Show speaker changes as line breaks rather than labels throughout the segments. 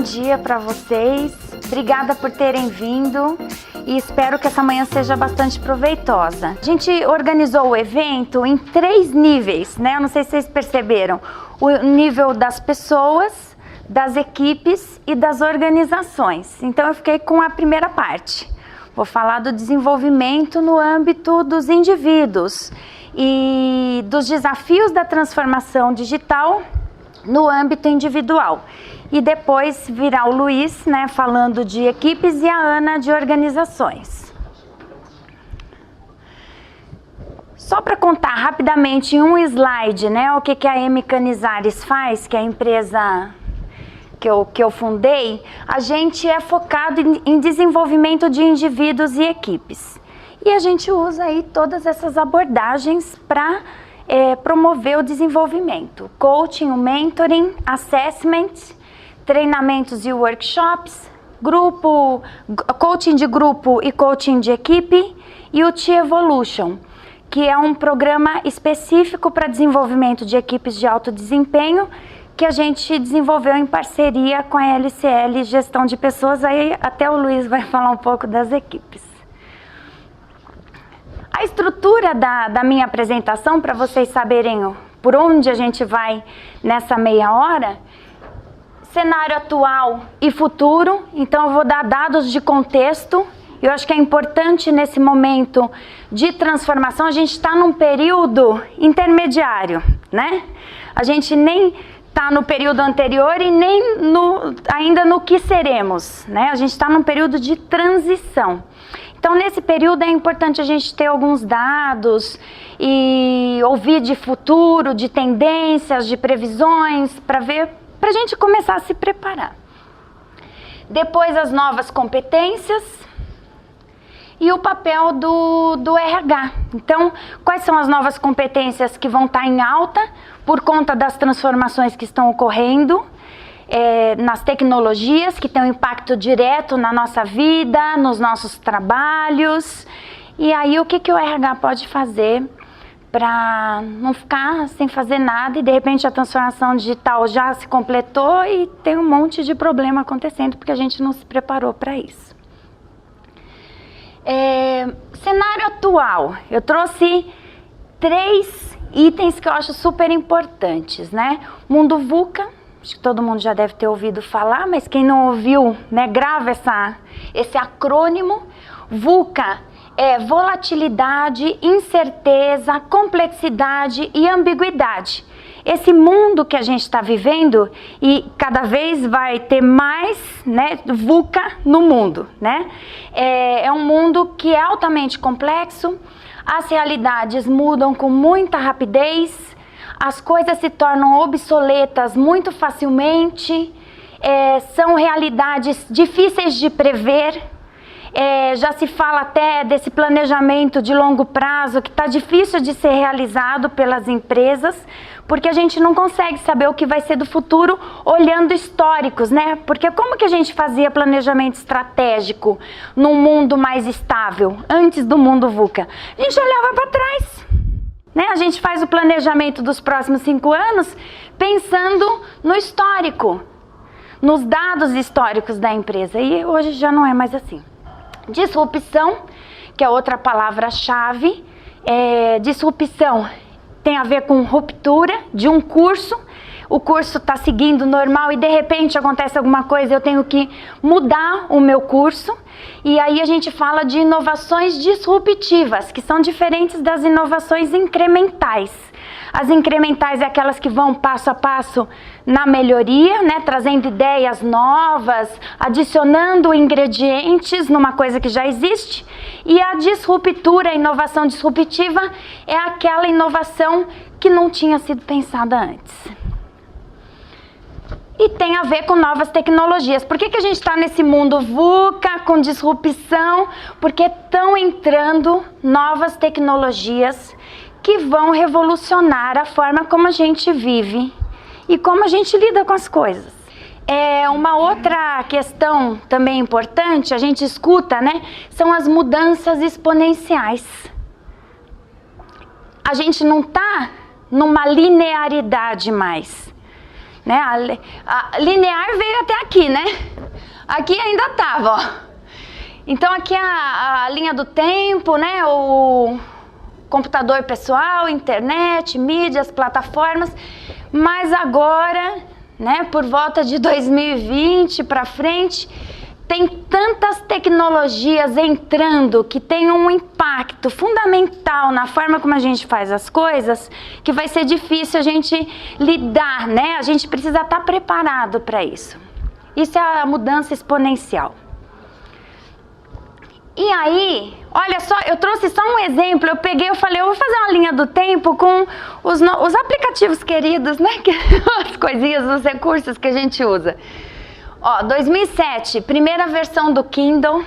dia para vocês. Obrigada por terem vindo e espero que essa manhã seja bastante proveitosa. A gente organizou o evento em 3 níveis, né? Eu não sei se vocês perceberam. O nível das pessoas, das equipes e das organizações. Então eu fiquei com a primeira parte. Vou falar do desenvolvimento no âmbito dos indivíduos e dos desafios da transformação digital no âmbito individual. E depois virá o Luiz, né, falando de equipes, e a Ana de organizações. Só para contar rapidamente em um slide, né, o que a M Canizares faz, que é a empresa que eu fundei, a gente é focado em desenvolvimento de indivíduos e equipes. E a gente usa aí todas essas abordagens para promover o desenvolvimento. Coaching, o mentoring, assessment, treinamentos e workshops, coaching de grupo e coaching de equipe e o T-Evolution, que é um programa específico para desenvolvimento de equipes de alto desempenho que a gente desenvolveu em parceria com a LCL Gestão de Pessoas. Aí até o Luiz vai falar um pouco das equipes. A estrutura da minha apresentação, para vocês saberem por onde a gente vai nessa meia hora, cenário atual e futuro. Então eu vou dar dados de contexto. Eu acho que é importante nesse momento de transformação. A gente está num período intermediário, né? A gente nem está no período anterior e nem ainda no que seremos, né? A gente está num período de transição. Então, nesse período é importante a gente ter alguns dados e ouvir de futuro, de tendências, de previsões, para a gente começar a se preparar. Depois, as novas competências e o papel do RH. Então, quais são as novas competências que vão estar em alta por conta das transformações que estão ocorrendo nas tecnologias, que têm um impacto direto na nossa vida, nos nossos trabalhos. E aí, o que o RH pode fazer para não ficar sem fazer nada e, de repente, a transformação digital já se completou e tem um monte de problema acontecendo porque a gente não se preparou para isso. Cenário atual, eu trouxe 3 itens que eu acho super importantes, né? Mundo VUCA, acho que todo mundo já deve ter ouvido falar, mas quem não ouviu, né, grava esse acrônimo. VUCA é volatilidade, incerteza, complexidade e ambiguidade. Esse mundo que a gente está vivendo, e cada vez vai ter mais, né, VUCA no mundo, né? É um mundo que é altamente complexo, as realidades mudam com muita rapidez, as coisas se tornam obsoletas muito facilmente, são realidades difíceis de prever. Já se fala até desse planejamento de longo prazo que está difícil de ser realizado pelas empresas, porque a gente não consegue saber o que vai ser do futuro olhando históricos, né? Porque como que a gente fazia planejamento estratégico num mundo mais estável, antes do mundo VUCA? A gente olhava para trás, né? A gente faz o planejamento dos próximos 5 anos pensando no histórico, nos dados históricos da empresa, e hoje já não é mais assim. Disrupção, que é outra palavra-chave. Disrupção tem a ver com ruptura de um curso. O curso está seguindo normal e de repente acontece alguma coisa, eu tenho que mudar o meu curso. E aí a gente fala de inovações disruptivas, que são diferentes das inovações incrementais. As incrementais é aquelas que vão passo a passo na melhoria, né, trazendo ideias novas, adicionando ingredientes numa coisa que já existe. E a disruptura, a inovação disruptiva, é aquela inovação que não tinha sido pensada antes. E tem a ver com novas tecnologias. Por que a gente está nesse mundo VUCA, com disrupção? Porque estão entrando novas tecnologias que vão revolucionar a forma como a gente vive e como a gente lida com as coisas. Uma outra questão também importante, a gente escuta, né, são as mudanças exponenciais. A gente não está numa linearidade mais. né? A linear veio até aqui, né? Aqui ainda tava, ó. Então aqui a linha do tempo, né? O computador pessoal, internet, mídias, plataformas. Mas agora, né? Por volta de 2020 para frente, tem tantas tecnologias entrando que tem um impacto fundamental na forma como a gente faz as coisas, que vai ser difícil a gente lidar, né? A gente precisa estar preparado para isso. Isso é a mudança exponencial. E aí, olha só, eu trouxe só um exemplo, eu falei, eu vou fazer uma linha do tempo com os aplicativos queridos, né? As coisinhas, os recursos que a gente usa. Ó, 2007, primeira versão do Kindle.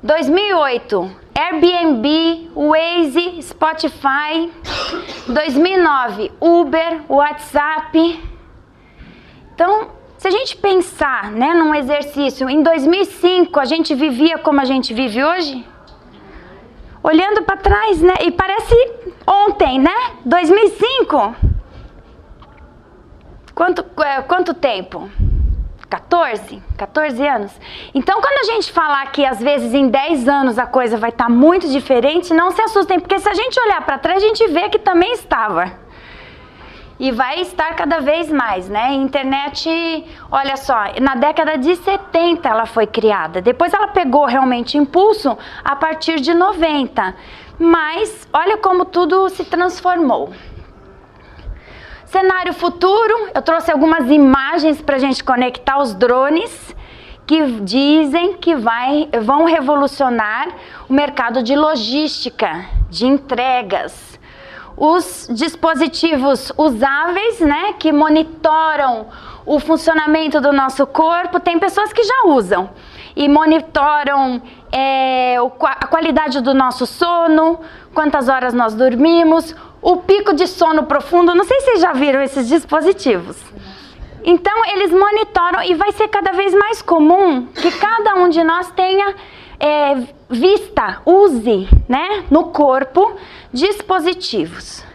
2008, Airbnb, Waze, Spotify. 2009, Uber, WhatsApp. Então, se a gente pensar, né, num exercício, em 2005 a gente vivia como a gente vive hoje? Olhando para trás, né? E parece ontem, né? 2005. Quanto tempo? 14 anos. Então, quando a gente falar que às vezes em 10 anos a coisa vai estar muito diferente, não se assustem, porque se a gente olhar para trás, a gente vê que também estava. E vai estar cada vez mais, né? A internet, olha só, na década de 70 ela foi criada. Depois ela pegou realmente impulso a partir de 90. Mas olha como tudo se transformou. Cenário futuro, eu trouxe algumas imagens para a gente conectar os drones que dizem que vão revolucionar o mercado de logística, de entregas. Os dispositivos usáveis, né, que monitoram o funcionamento do nosso corpo, tem pessoas que já usam e monitoram a qualidade do nosso sono, quantas horas nós dormimos, o pico de sono profundo. Não sei se vocês já viram esses dispositivos. Então eles monitoram e vai ser cada vez mais comum que cada um de nós tenha use, né, no corpo dispositivos.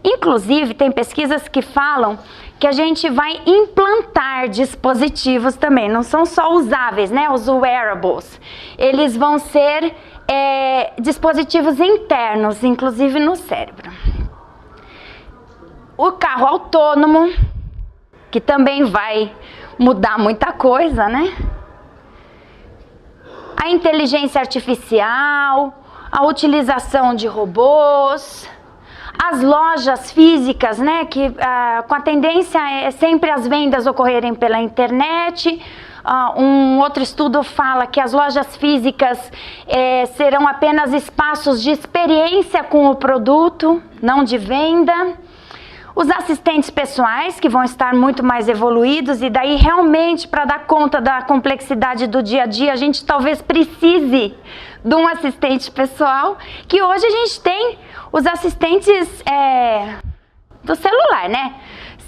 Inclusive tem pesquisas que falam que a gente vai implantar dispositivos também, não são só usáveis, né, os wearables. Eles vão ser dispositivos internos, inclusive no cérebro. O carro autônomo, que também vai mudar muita coisa, né? A inteligência artificial, a utilização de robôs, as lojas físicas, né? Que com a tendência é sempre as vendas ocorrerem pela internet. Um outro estudo fala que as lojas físicas serão apenas espaços de experiência com o produto, não de venda. Os assistentes pessoais, que vão estar muito mais evoluídos, e daí realmente para dar conta da complexidade do dia a dia, a gente talvez precise de um assistente pessoal, que hoje a gente tem os assistentes do celular, né?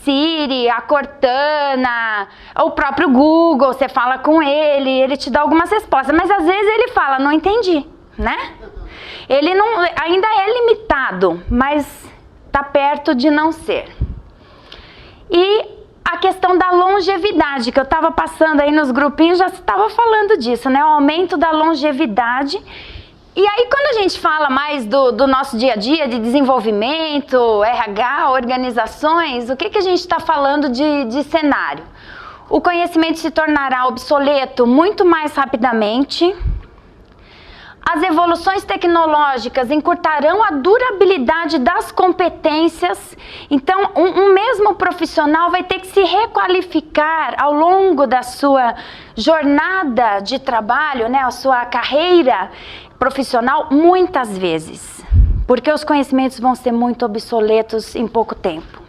Siri, a Cortana, o próprio Google, você fala com ele te dá algumas respostas, mas às vezes ele fala, não entendi, né? Ele não, ainda é limitado, mas está perto de não ser. E a questão da longevidade, que eu estava passando aí nos grupinhos, já estava falando disso, né? O aumento da longevidade. E aí, quando a gente fala mais do nosso dia a dia, de desenvolvimento, RH, organizações, o que a gente está falando de cenário? O conhecimento se tornará obsoleto muito mais rapidamente. As evoluções tecnológicas encurtarão a durabilidade das competências. Então, um mesmo profissional vai ter que se requalificar ao longo da sua jornada de trabalho, né, a sua carreira profissional, muitas vezes, porque os conhecimentos vão ser muito obsoletos em pouco tempo.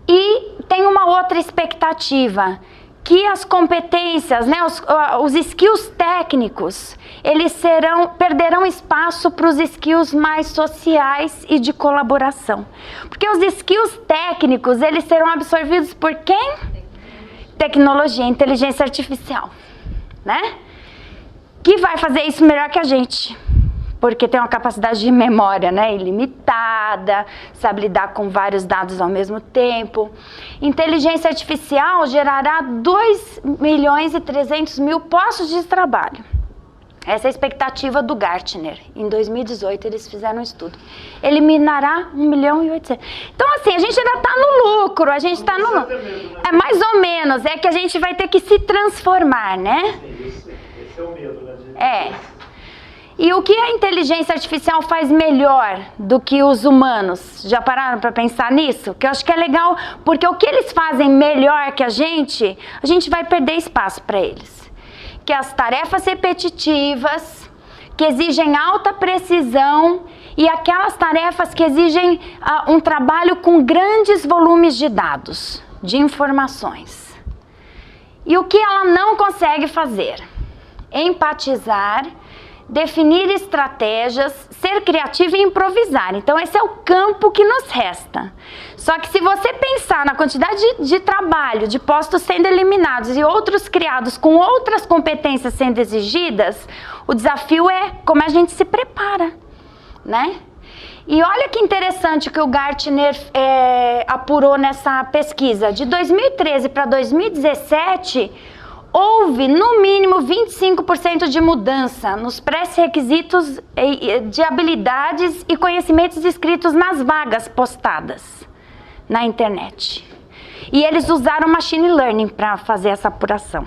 E tem uma outra expectativa, que as competências, né, os skills técnicos, eles perderão espaço para os skills mais sociais e de colaboração. Porque os skills técnicos, eles serão absorvidos por quem? Tecnologia, inteligência artificial, né? Que vai fazer isso melhor que a gente. porque tem uma capacidade de memória, né, ilimitada, sabe lidar com vários dados ao mesmo tempo. Inteligência artificial gerará 2.300.000 postos de trabalho. Essa é a expectativa do Gartner. Em 2018 eles fizeram um estudo. Eliminará 1.800.000. Então assim, a gente ainda está no lucro, a gente está no lucro. É mais ou menos, é que a gente vai ter que se transformar, né?
Sim, esse é o medo, né?
É. E o que a inteligência artificial faz melhor do que os humanos? Já pararam para pensar nisso? Que eu acho que é legal, porque o que eles fazem melhor que a gente vai perder espaço para eles. Que as tarefas repetitivas, que exigem alta precisão e aquelas tarefas que exigem um trabalho com grandes volumes de dados, de informações. E o que ela não consegue fazer? Empatizar, definir estratégias, ser criativo e improvisar. Então esse é o campo que nos resta. Só que se você pensar na quantidade de trabalho, de postos sendo eliminados e outros criados com outras competências sendo exigidas, o desafio é como a gente se prepara, né? E olha que interessante que o Gartner apurou nessa pesquisa. De 2013 para 2017, houve no mínimo 25% de mudança nos pré-requisitos de habilidades e conhecimentos escritos nas vagas postadas na internet. E eles usaram machine learning para fazer essa apuração.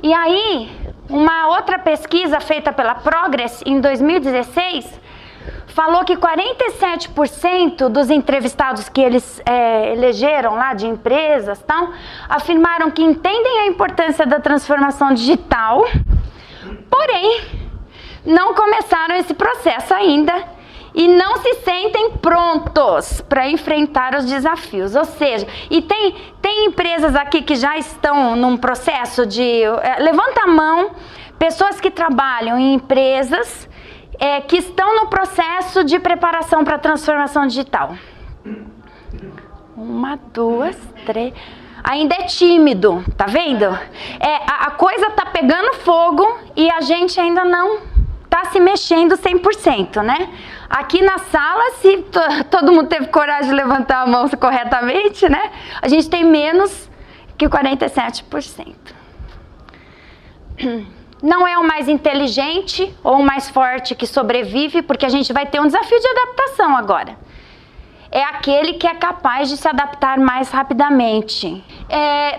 E aí, uma outra pesquisa feita pela Progress em 2016 falou que 47% dos entrevistados que eles elegeram lá de empresas tal, afirmaram que entendem a importância da transformação digital, porém não começaram esse processo ainda e não se sentem prontos para enfrentar os desafios. Ou seja, e tem empresas aqui que já estão num processo de... levanta a mão, pessoas que trabalham em empresas que estão no processo de preparação para a transformação digital. 1, 2, 3... Ainda é tímido, tá vendo? A coisa tá pegando fogo e a gente ainda não tá se mexendo 100%, né? Aqui na sala, se todo mundo teve coragem de levantar a mão corretamente, né? A gente tem menos que 47%. Não é o mais inteligente ou o mais forte que sobrevive, porque a gente vai ter um desafio de adaptação agora. É aquele que é capaz de se adaptar mais rapidamente.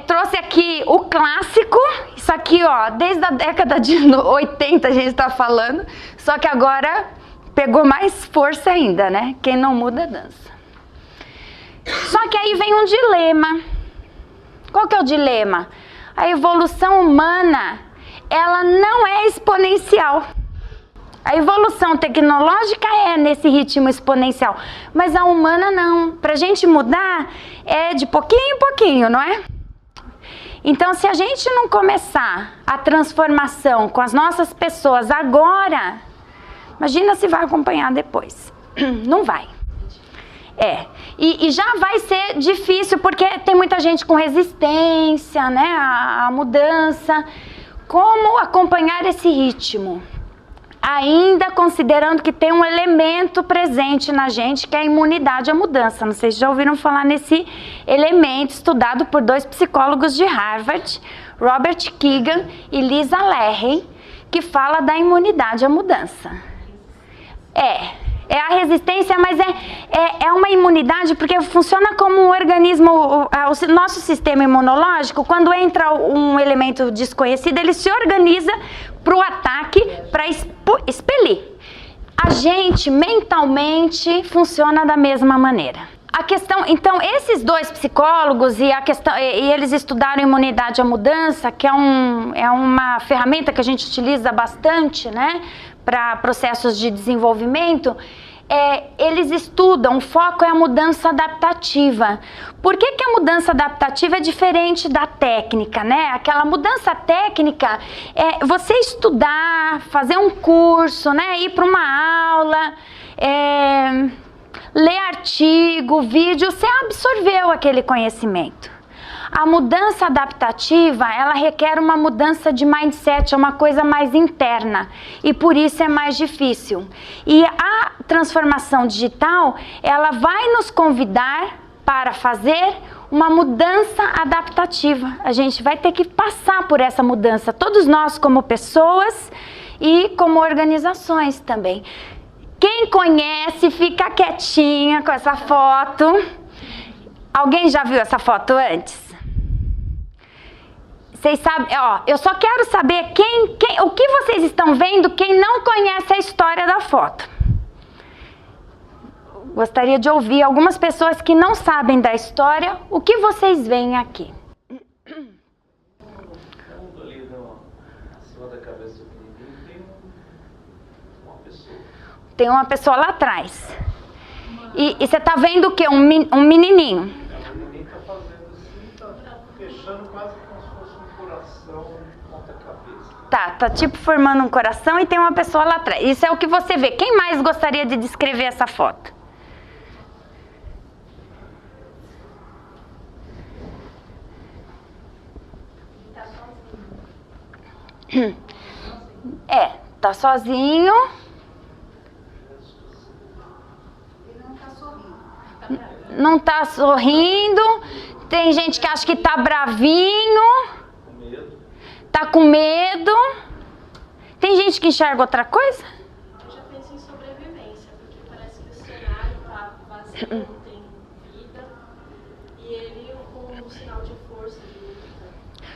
Trouxe aqui o clássico, isso aqui, ó, desde a década de 80 a gente está falando, só que agora pegou mais força ainda, né? Quem não muda, dança. Só que aí vem um dilema. Qual que é o dilema? A evolução humana, ela não é exponencial. A evolução tecnológica é nesse ritmo exponencial, mas a humana não. Para a gente mudar é de pouquinho em pouquinho, não é? Então, se a gente não começar a transformação com as nossas pessoas agora, imagina se vai acompanhar depois. Não vai. E já vai ser difícil, porque tem muita gente com resistência, né, à mudança. Como acompanhar esse ritmo? Ainda considerando que tem um elemento presente na gente, que é a imunidade à mudança. Não sei se já ouviram falar nesse elemento, estudado por 2 psicólogos de Harvard, Robert Kegan e Lisa Lahey, que fala da imunidade à mudança. É a resistência, mas é uma imunidade porque funciona como um organismo, o nosso sistema imunológico, quando entra um elemento desconhecido, ele se organiza para o ataque, para expelir. A gente, mentalmente, funciona da mesma maneira. A questão, então, esses 2 psicólogos e eles estudaram imunidade à mudança, que é uma ferramenta que a gente utiliza bastante, né, para processos de desenvolvimento. Eles estudam, o foco é a mudança adaptativa. Por que a mudança adaptativa é diferente da técnica, né? Aquela mudança técnica é você estudar, fazer um curso, né? Ir para uma aula, ler artigo, vídeo, você absorveu aquele conhecimento. A mudança adaptativa, ela requer uma mudança de mindset, é uma coisa mais interna e por isso é mais difícil. E a transformação digital, ela vai nos convidar para fazer uma mudança adaptativa. A gente vai ter que passar por essa mudança, todos nós como pessoas e como organizações também. Quem conhece, fica quietinha com essa foto. Alguém já viu essa foto antes? Vocês sabem, ó, eu só quero saber o que vocês estão vendo, quem não conhece a história da foto. Gostaria de ouvir algumas pessoas que não sabem da história, o que vocês veem aqui.
Ali acima da cabeça do menino tem uma pessoa.
Tem uma pessoa lá atrás. E você está vendo o quê? Um menininho.
O menino está fazendo assim, está fechando quase como se fosse um coração de ponta cabeça.
Tá tipo formando um coração e tem uma pessoa lá atrás. Isso é o que você vê. Quem mais gostaria de descrever essa foto? Tá sozinho. Não tá sorrindo. Tem gente que acha que tá bravinho. Tá com medo. Tem gente que enxerga outra coisa?
Eu já penso em sobrevivência, porque parece que o cenário tá vazio, não tem vida. E ele com um sinal de força, de luta.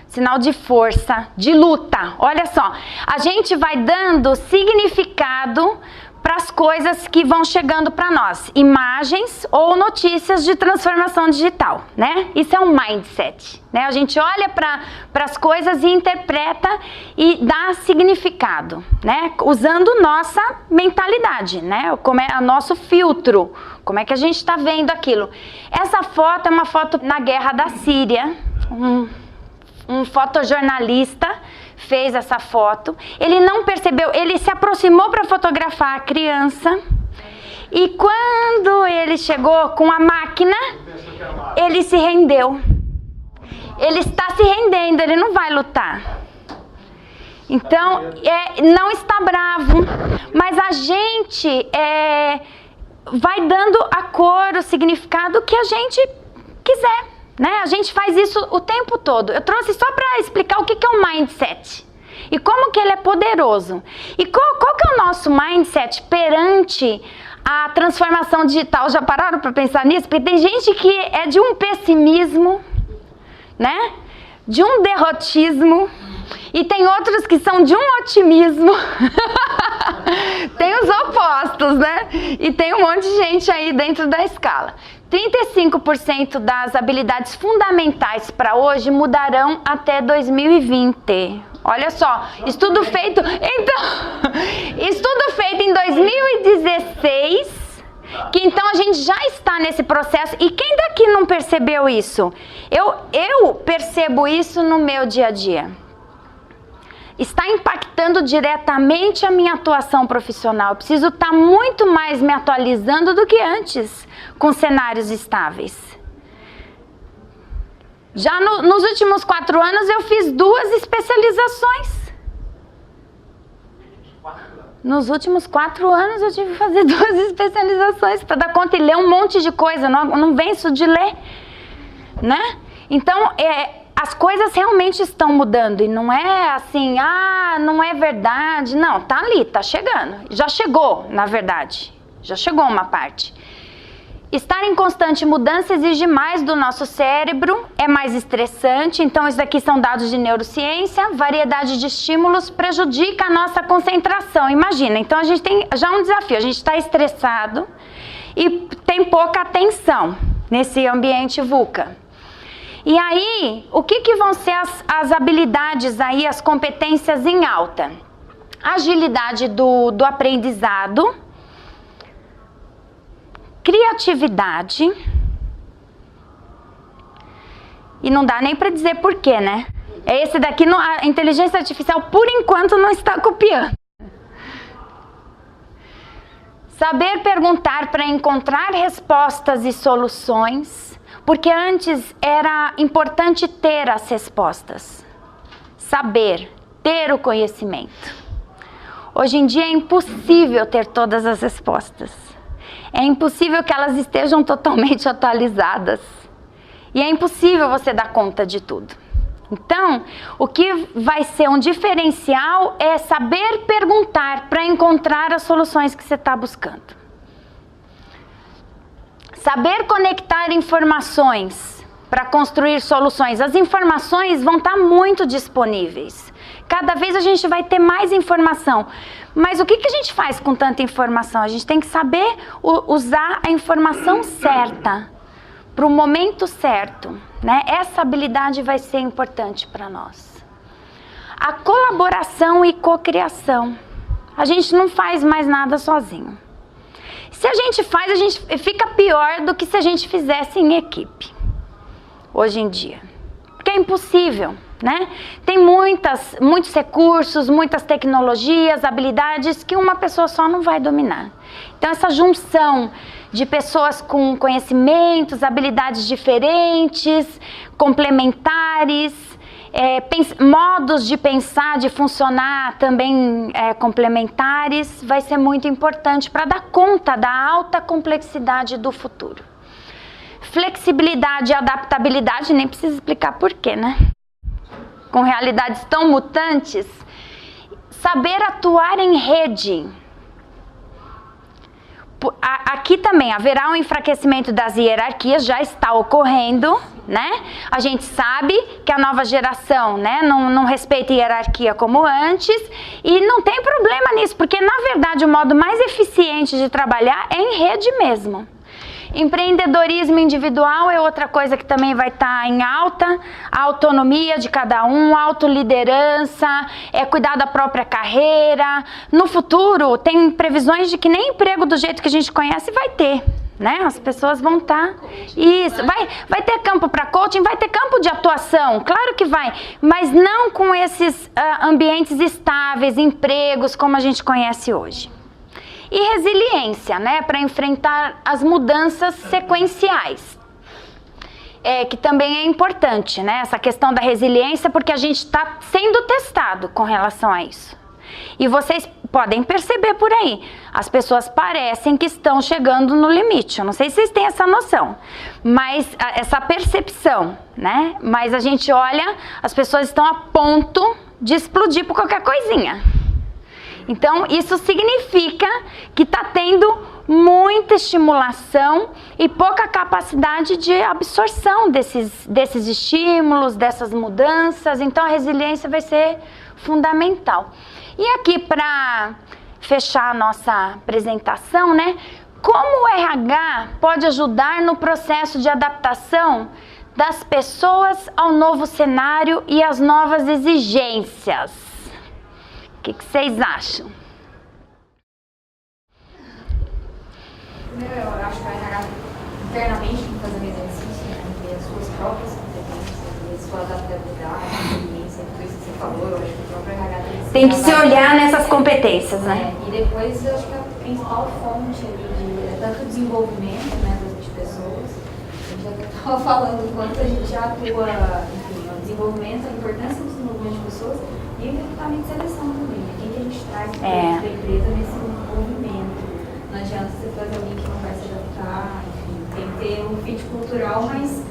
Sinal de força, de luta. Olha só, a gente vai dando significado para as coisas que vão chegando para nós, imagens ou notícias de transformação digital, né? Isso é um mindset, né? A gente olha para as coisas e interpreta e dá significado, né? Usando nossa mentalidade, né? Como é o nosso filtro, como é que a gente está vendo aquilo. Essa foto é uma foto na guerra da Síria, um fotojornalista fez essa foto, ele não percebeu, ele se aproximou para fotografar a criança e quando ele chegou com a máquina, ele se rendeu. Ele está se rendendo, ele não vai lutar. Então, não está bravo, mas a gente vai dando a cor, o significado que a gente quiser. Né? A gente faz isso o tempo todo. Eu trouxe só para explicar o que é o mindset e como que ele é poderoso. E qual que é o nosso mindset perante a transformação digital? Já pararam para pensar nisso? Porque tem gente que é de um pessimismo, né? De um derrotismo, e tem outros que são de um otimismo. Tem os opostos, né? E tem um monte de gente aí dentro da escala. 35% das habilidades fundamentais para hoje mudarão até 2020. Olha só, estudo feito em 2016, que então a gente já está nesse processo. E quem daqui não percebeu isso? Eu percebo isso no meu dia a dia. Está impactando diretamente a minha atuação profissional. Eu preciso estar muito mais me atualizando do que antes, com cenários estáveis. Já nos últimos 4 anos eu fiz 2 especializações. Nos últimos 4 anos eu tive que fazer 2 especializações para dar conta e ler um monte de coisa. Não venço de ler, né? Então, as coisas realmente estão mudando e não é assim, não é verdade. Não, tá ali, tá chegando. Já chegou, na verdade. Já chegou uma parte. Estar em constante mudança exige mais do nosso cérebro, é mais estressante. Então, isso aqui são dados de neurociência. Variedade de estímulos prejudica a nossa concentração. Imagina, então a gente tem já um desafio. A gente está estressado e tem pouca atenção nesse ambiente VUCA. E aí, o que vão ser as habilidades aí, as competências em alta? Agilidade do aprendizado, criatividade, e não dá nem para dizer por quê, né? Esse daqui, a inteligência artificial, por enquanto, não está copiando. Saber perguntar para encontrar respostas e soluções. Porque antes era importante ter as respostas, saber, ter o conhecimento. Hoje em dia é impossível ter todas as respostas. É impossível que elas estejam totalmente atualizadas. E é impossível você dar conta de tudo. Então, o que vai ser um diferencial é saber perguntar para encontrar as soluções que você está buscando. Saber conectar informações para construir soluções. As informações vão estar muito disponíveis. Cada vez a gente vai ter mais informação. Mas o que a gente faz com tanta informação? A gente tem que saber usar a informação certa para o momento certo, né? Essa habilidade vai ser importante para nós. A colaboração e cocriação. A gente não faz mais nada sozinho. Se a gente faz, a gente fica pior do que se a gente fizesse em equipe. Hoje em dia. Porque é impossível, né? Tem muitos recursos, muitas tecnologias, habilidades que uma pessoa só não vai dominar. Então essa junção de pessoas com conhecimentos, habilidades diferentes, complementares, modos de pensar, de funcionar também complementares, vai ser muito importante para dar conta da alta complexidade do futuro. Flexibilidade e adaptabilidade, nem preciso explicar porquê, né? Com realidades tão mutantes, saber atuar em rede. Aqui também haverá um enfraquecimento das hierarquias, já está ocorrendo, né? A gente sabe que a nova geração, né, não respeita a hierarquia como antes e não tem problema nisso, porque na verdade o modo mais eficiente de trabalhar é em rede mesmo. Empreendedorismo individual é outra coisa que também vai estar em alta, a autonomia de cada um, autoliderança, cuidar da própria carreira. No futuro, tem previsões de que nem emprego do jeito que a gente conhece vai ter, né? As pessoas vão estar... Isso, vai ter campo para coaching, vai ter campo de atuação, claro que vai, mas não com esses ambientes estáveis, empregos como a gente conhece hoje. E resiliência, né, para enfrentar as mudanças sequenciais, que também é importante, né, essa questão da resiliência, porque a gente está sendo testado com relação a isso. E vocês podem perceber por aí, as pessoas parecem que estão chegando no limite, eu não sei se vocês têm essa noção, mas essa percepção, né, mas a gente olha, as pessoas estão a ponto de explodir por qualquer coisinha. Então, isso significa que está tendo muita estimulação e pouca capacidade de absorção desses estímulos, dessas mudanças. Então, a resiliência vai ser fundamental. E aqui, para fechar a nossa apresentação, né? Como o RH pode ajudar no processo de adaptação das pessoas ao novo cenário e às novas exigências? O que vocês acham?
Primeiro, eu acho que o RH internamente tem que fazer um exercício, né? Ver as suas próprias competências, ver sua adaptabilidade, experiência, tudo isso que você falou. Eu acho que o próprio RH
tem que se olhar nessas competências, né?
E depois, eu acho que a principal fonte de tanto desenvolvimento, né, das pessoas, a gente já estava falando o quanto a gente já atua, enfim, no desenvolvimento, a importância do desenvolvimento de pessoas e o recrutamento de seleção também, né? Quem que a gente traz para a empresa nesse movimento. Não adianta você fazer alguém que não vai se adaptar, enfim, tem que ter um fit cultural, mas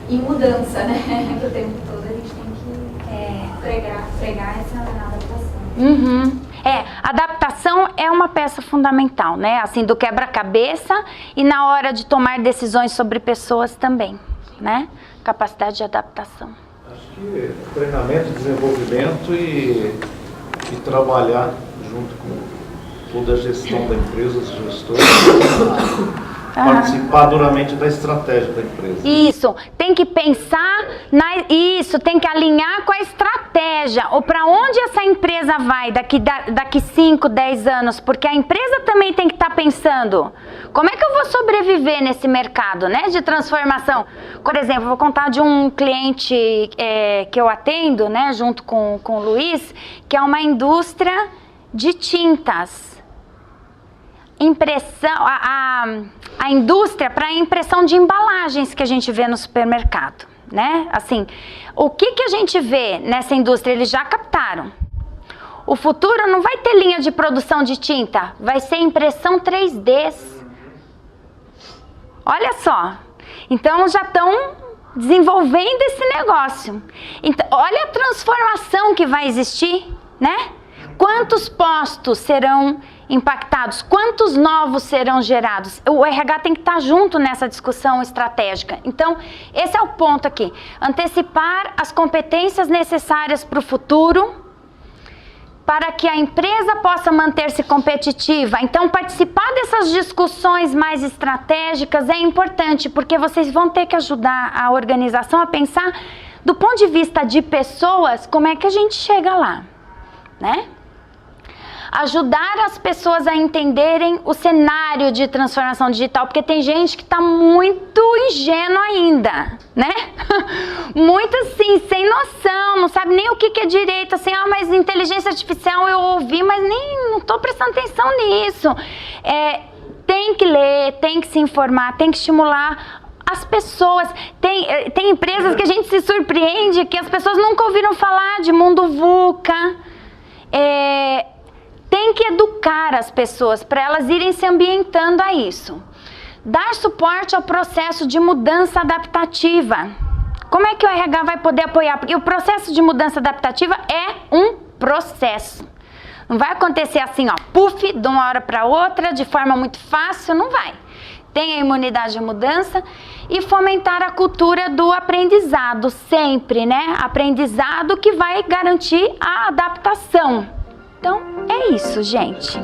em mudança, né? O tempo todo a gente tem que pregar essa adaptação.
Uhum. Adaptação é uma peça fundamental, né? Assim, do quebra-cabeça e na hora de tomar decisões sobre pessoas também, né? Capacidade de adaptação.
Acho que treinamento, desenvolvimento e trabalhar junto com toda a gestão da empresa, os gestores, participar duramente da estratégia da empresa.
Isso, tem que pensar, tem que alinhar com a estratégia, ou para onde essa empresa vai daqui 5, 10 anos, porque a empresa também tem que estar pensando, como é que eu vou sobreviver nesse mercado, né, de transformação? Por exemplo, eu vou contar de um cliente que eu atendo, né, junto com o Luiz, que é uma indústria de tintas. impressão, a indústria para impressão de embalagens que a gente vê no supermercado, né? Assim, o que a gente vê nessa indústria? Eles já captaram. O futuro não vai ter linha de produção de tinta, vai ser impressão 3D. Olha só. Então já estão desenvolvendo esse negócio. Então, olha a transformação que vai existir, né? Quantos postos serão impactados? Quantos novos serão gerados? O RH tem que estar junto nessa discussão estratégica. Então, esse é o ponto aqui. Antecipar as competências necessárias para o futuro, para que a empresa possa manter-se competitiva. Então, participar dessas discussões mais estratégicas é importante, porque vocês vão ter que ajudar a organização a pensar, do ponto de vista de pessoas, como é que a gente chega lá, né? Ajudar as pessoas a entenderem o cenário de transformação digital, porque tem gente que está muito ingênua ainda, né? Muito assim, sem noção, não sabe nem o que é direito, assim, mas inteligência artificial eu ouvi, mas nem não estou prestando atenção nisso. Tem que ler, tem que se informar, tem que estimular as pessoas. Tem empresas que a gente se surpreende, que as pessoas nunca ouviram falar de mundo VUCA. Tem que educar as pessoas para elas irem se ambientando a isso. Dar suporte ao processo de mudança adaptativa. Como é que o RH vai poder apoiar? Porque o processo de mudança adaptativa é um processo. Não vai acontecer assim, ó, puf, de uma hora para outra, de forma muito fácil, não vai. Tem a imunidade à mudança e fomentar a cultura do aprendizado sempre, né? Aprendizado que vai garantir a adaptação. Então, é isso, gente.